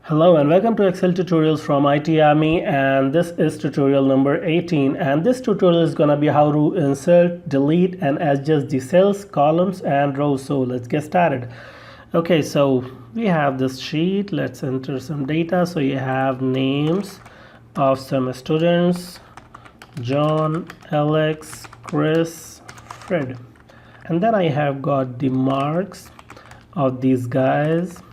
Hello and welcome to Excel tutorials from IT Army, and this is tutorial number 18, and this tutorial is going to be how to insert, delete and adjust the cells, columns and rows. So let's get started. Okay, so we have this sheet. Let's enter some data. So you have names of some students: John, Alex, Chris, Fred, and then I have got the marks of these guys.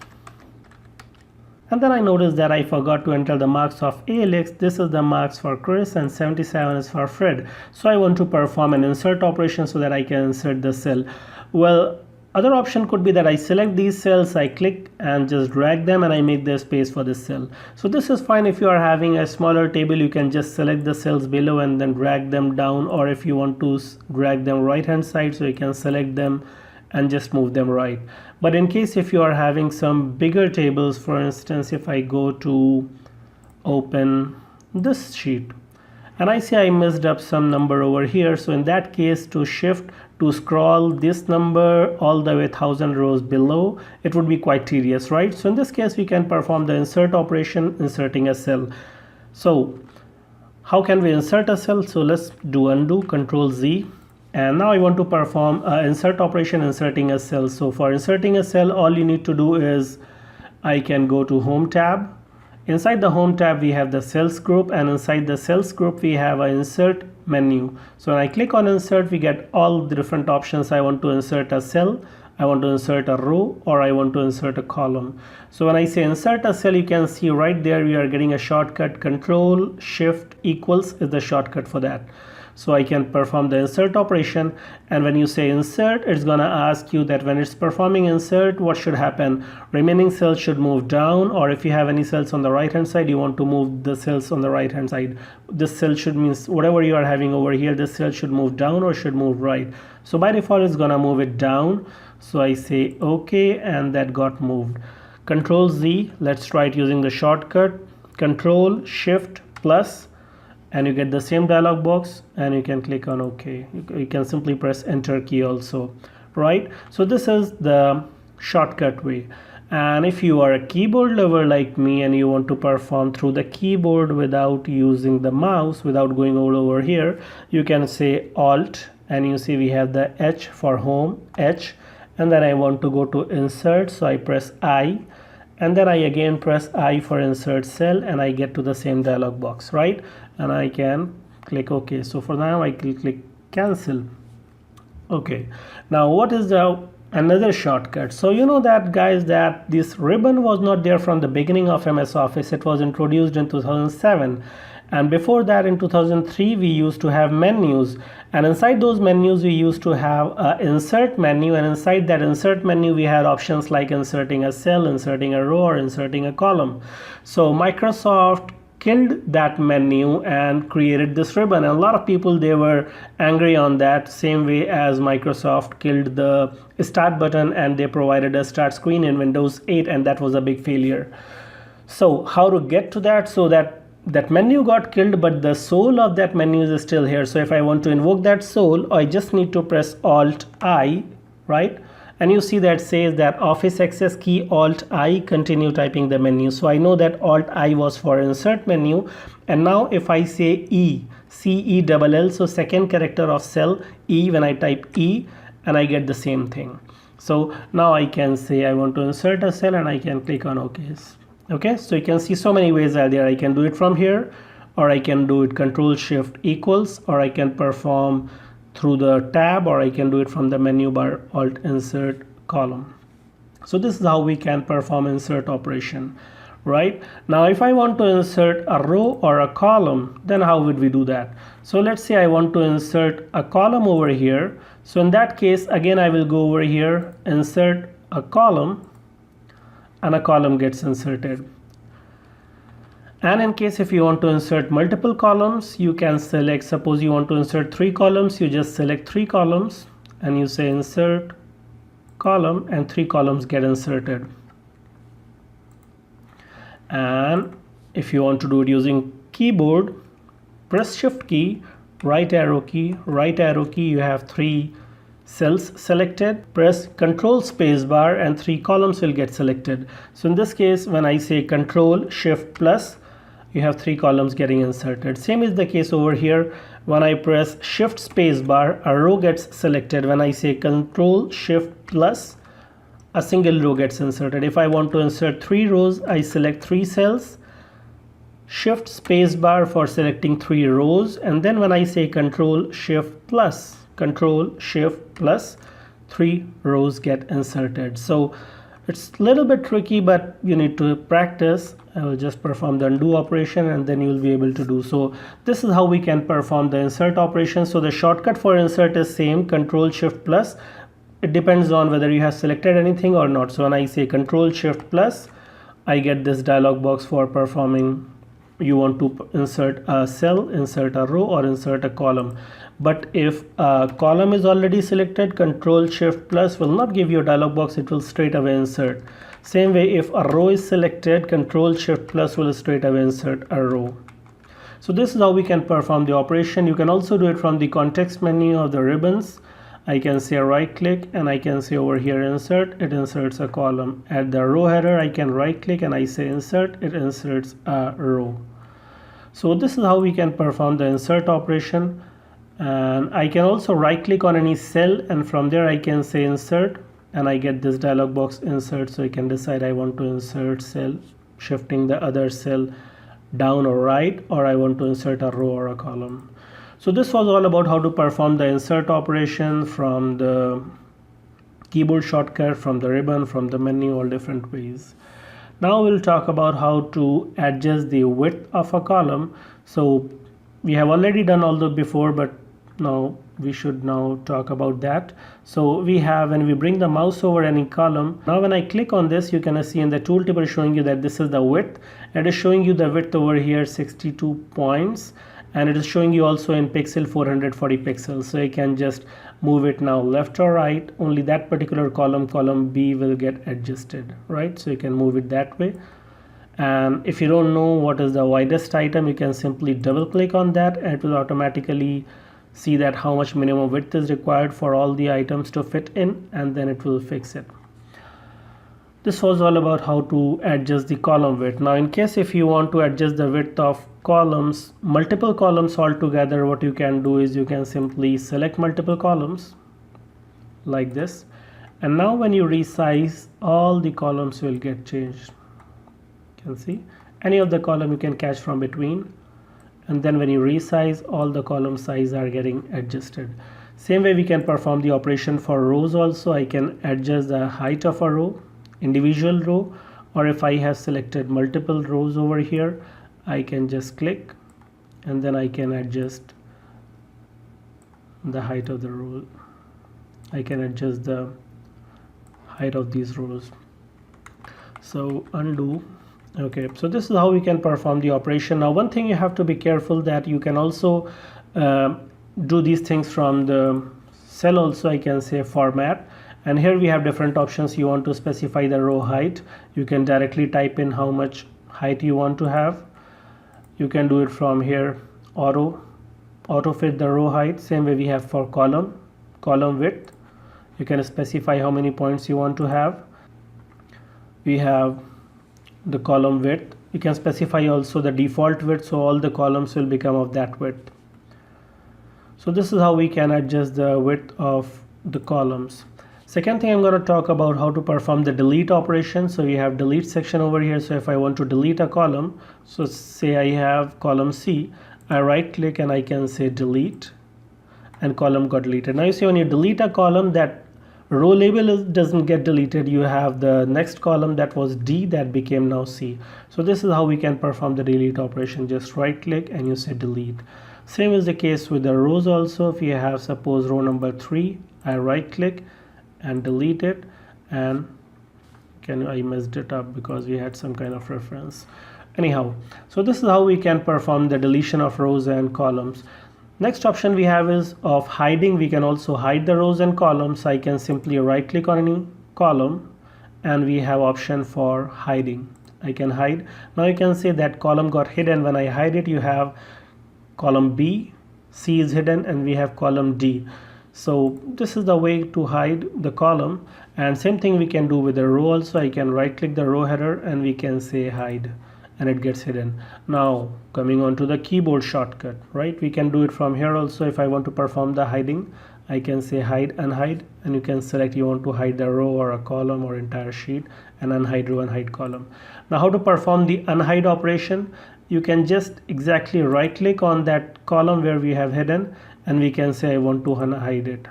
And then I noticed that I forgot to enter the marks of Alex. This is the marks for Chris and 77 is for Fred. So I want to perform an insert operation so that I can insert the cell. Well, other option could be that I select these cells, I click and just drag them and I make the space for this cell. So this is fine. If you are having a smaller table, you can just select the cells below and then drag them down, or if you want to drag them right hand side, so you can select them and just move them right. But in case if you are having some bigger tables, for instance, if I go to open this sheet and I see I messed up some number over here, so in that case, to shift to scroll this number all the way 1000 rows below, it would be quite tedious, right? So in this case, we can perform the insert operation, inserting a cell. So how can we insert a cell? So let's do undo, Control Z. And now I want to perform an insert operation, inserting a cell. So for inserting a cell, all you need to do is I can go to Home tab. Inside the Home tab, we have the cells group, and inside the cells group, we have an insert menu. So when I click on insert, we get all the different options. I want to insert a cell, I want to insert a row, or I want to insert a column. So when I say insert a cell, you can see right there we are getting a shortcut. Control Shift equals is the shortcut for that. So I can perform the insert operation, and when you say insert, it's gonna ask you that when it's performing insert, what should happen? Remaining cells should move down, or if you have any cells on the right hand side, you want to move the cells on the right hand side. This cell should mean whatever you are having over here, this cell should move down or should move right. So by default, it's gonna move it down. So I say okay, and that got moved. Control Z, let's try it using the shortcut. Control Shift plus, and you get the same dialog box, and you can click on OK. You can simply press enter key also, right? So this is the shortcut way. And if you are a keyboard lover like me and you want to perform through the keyboard without using the mouse, without going all over here, you can say Alt, and you see we have the H for home, H, and then I want to go to insert, so I press I, and then I again press I for insert cell, and I get to the same dialog box, right? And I can click OK. So for now, I click cancel. Okay, now what is the another shortcut? So you know that, guys, that this ribbon was not there from the beginning of MS Office. It was introduced in 2007, and before that in 2003 we used to have menus, and inside those menus we used to have an insert menu, and inside that insert menu we had options like inserting a cell, inserting a row, or inserting a column. So Microsoft killed that menu and created this ribbon, and a lot of people, they were angry on that, same way as Microsoft killed the start button and they provided a start screen in Windows 8, and that was a big failure. So how to get to that? So that menu got killed, but the soul of that menu is still here. So if I want to invoke that soul, I just need to press Alt I, right? And you see that says that Office access key Alt I, continue typing the menu. So I know that Alt I was for insert menu. And now if I say E, CELL, so second character of cell E, when I type E, and I get the same thing. So now I can say I want to insert a cell, and I can click on OK. Okay, so you can see so many ways are there. I can do it from here, or I can do it Control Shift equals, or I can perform through the tab, or I can do it from the menu bar, Alt Insert Column. So this is how we can perform insert operation, right? Now if I want to insert a row or a column, then how would we do that? So let's say I want to insert a column over here. So in that case, again I will go over here, insert a column, and a column gets inserted. And in case if you want to insert multiple columns, you can select, suppose you want to insert 3 columns, you just select 3 columns and you say insert column, and 3 columns get inserted. And if you want to do it using keyboard, press Shift key, right arrow key, you have 3 cells selected, press Control spacebar and 3 columns will get selected. So in this case, when I say Control Shift plus, you have 3 columns getting inserted. Same is the case over here. When I press Shift spacebar, a row gets selected. When I say Control Shift plus, a single row gets inserted. If I want to insert 3 rows, I select 3 cells, Shift spacebar for selecting 3 rows, and then when I say Control Shift plus, 3 rows get inserted. So it's a little bit tricky, but you need to practice. I will just perform the undo operation and then you will be able to do. So this is how we can perform the insert operation. So the shortcut for insert is same, Control Shift plus. It depends on whether you have selected anything or not. So when I say Control Shift plus, I get this dialog box for performing. You want to insert a cell, insert a row, or insert a column. But if a column is already selected, Control Shift plus will not give you a dialog box, it will straight away insert. Same way, if a row is selected, Control Shift plus will straight away insert a row. So this is how we can perform the operation. You can also do it from the context menu of the ribbons. I can say right click and I can say over here insert, it inserts a column. At the row header, I can right click and I say insert, it inserts a row. So this is how we can perform the insert operation. And I can also right click on any cell and from there I can say insert and I get this dialog box insert. So I can decide I want to insert cell, shifting the other cell down or right, or I want to insert a row or a column. So this was all about how to perform the insert operation from the keyboard shortcut, from the ribbon, from the menu, all different ways. Now we'll talk about how to adjust the width of a column. So we have already done all that before, but now we should now talk about that. So we have, when we bring the mouse over any column, now when I click on this, you can see in the tooltip showing you that this is the width. It is showing you the width over here, 62 points. And it is showing you also in pixel 440 pixels. So you can just move it now left or right. Only that particular column B will get adjusted, right? So you can move it that way. And if you don't know what is the widest item, you can simply double click on that and it will automatically see that how much minimum width is required for all the items to fit in, and then it will fix it. This was all about how to adjust the column width. Now in case if you want to adjust the width of columns, multiple columns altogether, what you can do is you can simply select multiple columns like this, and now when you resize, all the columns will get changed. You can see any of the column you can catch from between, and then when you resize, all the column size are getting adjusted. Same way we can perform the operation for rows also. I can adjust the height of a row, individual row, or if I have selected multiple rows over here, I can just click and then I can adjust the height of the row. I can adjust the height of these rows. So undo. Okay, so this is how we can perform the operation. Now one thing you have to be careful that you can also do these things from the cell also. I can say format, and here we have different options. You want to specify the row height, you can directly type in how much height you want to have. You can do it from here, auto fit the row height. Same way we have for column width. You can specify how many points you want to have. We have the column width. You can specify also the default width, so all the columns will become of that width. So this is how we can adjust the width of the columns. Second thing, I'm going to talk about how to perform the delete operation. So we have delete section over here. So if I want to delete a column, so say I have column C, I right click and I can say delete, and column got deleted. Now you see when you delete a column, that row label doesn't get deleted. You have the next column that was D that became now C. So this is how we can perform the delete operation. Just right click and you say delete. Same is the case with the rows also. If you have suppose row number 3, I right click and delete it, and I messed it up because we had some kind of reference. Anyhow, so this is how we can perform the deletion of rows and columns. Next option we have is of hiding. We can also hide the rows and columns. I can simply right click on any column and we have option for hiding. I can hide. Now you can say that column got hidden. When I hide it, you have column B, C is hidden, and we have column D. So this is the way to hide the column, and same thing we can do with the row also. I can right click the row header and we can say hide, and it gets hidden. Now coming on to the keyboard shortcut, right? We can do it from here also. If I want to perform the hiding, I can say hide, unhide, and you can select you want to hide the row or a column or entire sheet, and unhide row, unhide column. Now how to perform the unhide operation? You can just exactly right click on that column where we have hidden, and we can say I want to unhide it,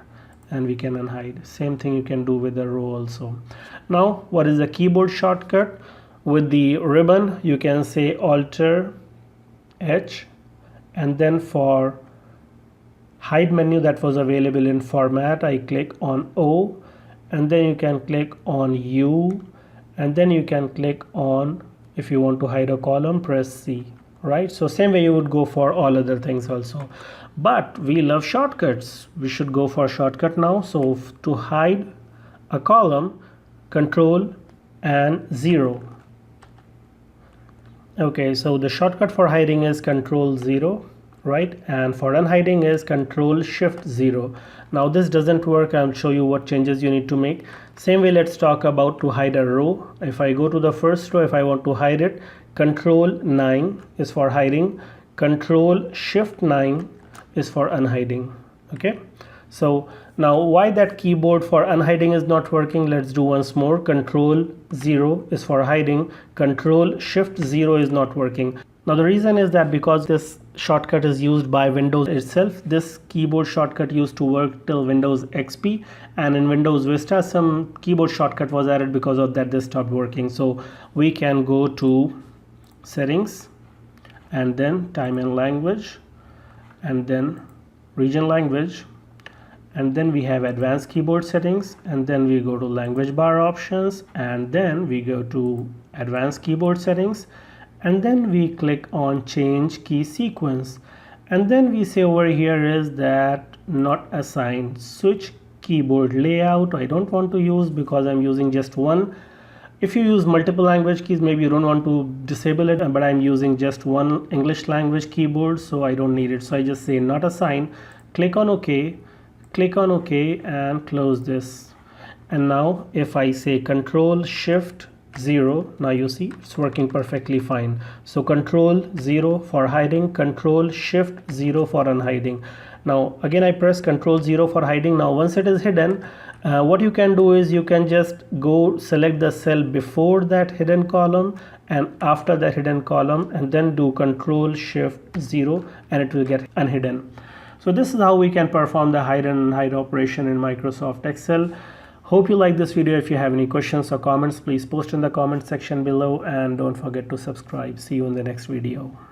and we can unhide. Same thing you can do with the row also. Now what is the keyboard shortcut? With the ribbon you can say Alt H, and then for hide menu that was available in format, I click on O, and then you can click on U, and then you can click on, if you want to hide a column, press C, right? So same way you would go for all other things also, but we love shortcuts. We should go for shortcut now. So to hide a column, Control and 0. Okay, so the shortcut for hiding is Control 0, right? And for unhiding is Control Shift 0. Now this doesn't work. I'll show you what changes you need to make. Same way, let's talk about to hide a row. If I go to the first row, if I want to hide it, Control 9 is for hiding, Control Shift 9 is for unhiding. Okay, so now why that keyboard for unhiding is not working? Let's do once more. Control 0 is for hiding, Control Shift 0 is not working. Now the reason is that because this shortcut is used by Windows itself. This keyboard shortcut used to work till Windows XP, and in Windows Vista some keyboard shortcut was added. Because of that this stopped working. So we can go to settings, and then time and language, and then region language, and then we have advanced keyboard settings, and then we go to language bar options, and then we go to advanced keyboard settings, and then we click on change key sequence, and then we say over here is that not assigned, switch keyboard layout. I don't want to use because I'm using just one. If you use multiple language keys, maybe you don't want to disable it, but I'm using just one English language keyboard, so I don't need it. So I just say not assigned, click on OK, and close this. And now if I say Control Shift 0, now you see it's working perfectly fine. So Control 0 for hiding, Control Shift 0 for unhiding. Now again I press Control 0 for hiding. Now once it is hidden, what you can do is you can just go select the cell before that hidden column and after that hidden column, and then do Control Shift 0 and it will get unhidden. So this is how we can perform the hide and unhide operation in Microsoft Excel. Hope you like this video. If you have any questions or comments, please post in the comment section below, and don't forget to subscribe. See you in the next video.